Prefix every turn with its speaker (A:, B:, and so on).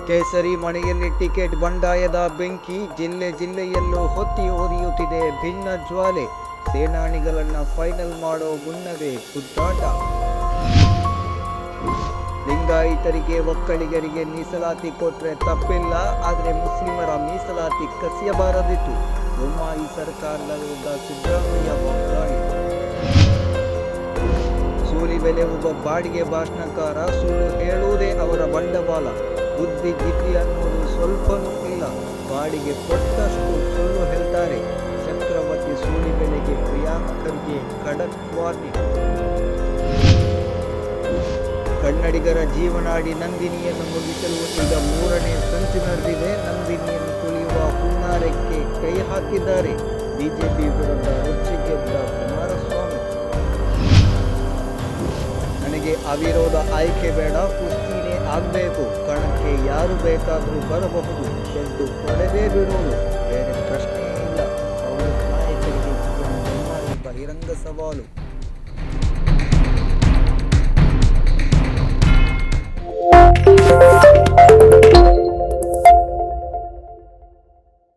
A: ಕೇಸರಿ ಮನೆಯಲ್ಲಿ ಟಿಕೆಟ್ ಬಂಡಾಯದ ಬೆಂಕಿ, ಜಿಲ್ಲೆಯಲ್ಲೂ ಹೊತ್ತಿ ಉರಿಯುತ್ತಿದೆ ಭಿನ್ನ ಜ್ವಾಲೆ. ಸೇನಾನಿಗಳನ್ನ ಫೈನಲ್ ಮಾಡೋ ಮುನ್ನವೇ ಗುದ್ದಾಟ. ಲಿಂಗಾಯತರಿಗೆ ಒಕ್ಕಲಿಗರಿಗೆ ಮೀಸಲಾತಿ ಕೊಟ್ರೆ ತಪ್ಪಿಲ್ಲ, ಆದರೆ ಮುಸ್ಲಿಮರ ಮೀಸಲಾತಿ ಕಸಿಯಬಾರದಿತ್ತು. ಬೊಮ್ಮಾಯಿ ಸರ್ಕಾರದ ವಿರುದ್ಧ ಸಿದ್ದರಾಮಯ್ಯ ವಾಗ್ದಾಳಿ. ಸೂಲಿಬೆಲೆ ಒಬ್ಬ ಬಾಡಿಗೆ ಭಾಷಣಕಾರ, ಸುಳ್ಳು ಹೇಳುವುದೇ ಅವರ ಬಂಡವಾಳ. ಬುದ್ಧಿ ಗಿದ್ದಿ ಅನ್ನೋದು ಸ್ವಲ್ಪನೂ ಇಲ್ಲ. ಬಾಡಿಗೆ ಕೊಟ್ಟಷ್ಟು ಸುಳ್ಳು ಹೇಳ್ತಾರೆ. ಚಕ್ರವರ್ತಿ ಸೂಲಿಬೆಲೆಗೆ ಪ್ರಿಯಾಂಕರ್ಗೆ ಖಡಕ್ ವಾರ್ನಿಂಗ್. ಕನ್ನಡಿಗರ ಜೀವನಾಡಿ ನಂದಿನಿಯನ್ನು ಮುಗಿಸಲು ಈಗ 3ನೇ ಸಂಚು ನಡೆದಿದೆ. ನಂದಿನಿಯನ್ನು ತುಳಿಯುವ ಹುನ್ನಾರಕ್ಕೆ ಕೈ ಹಾಕಿದ್ದಾರೆ. ಬಿಜೆಪಿ ವಿರುದ್ಧ ರೊಚ್ಚಿಗೆದ್ದ ಕುಮಾರಸ್ವಾಮಿ. ನನಗೆ ಅವಿರೋಧ ಆಯ್ಕೆ ಬೇಡ, ಕುಸ್ತಿನೇ ಆಗಬೇಕು. ಕಣಕ್ಕೆ ಯಾರು ಬೇಕಾದರೂ ಬರಬಹುದು, ಗೆದ್ದು ಹೊಡೆದೇ ಬಿಡುವುದು, ಬೇರೆ ಪ್ರಶ್ನೆಯೇ ಇಲ್ಲ. ಕಾಂಗ್ರೆಸ್ ನಾಯಕರಿಗೆ ಬಹಿರಂಗ ಸವಾಲು.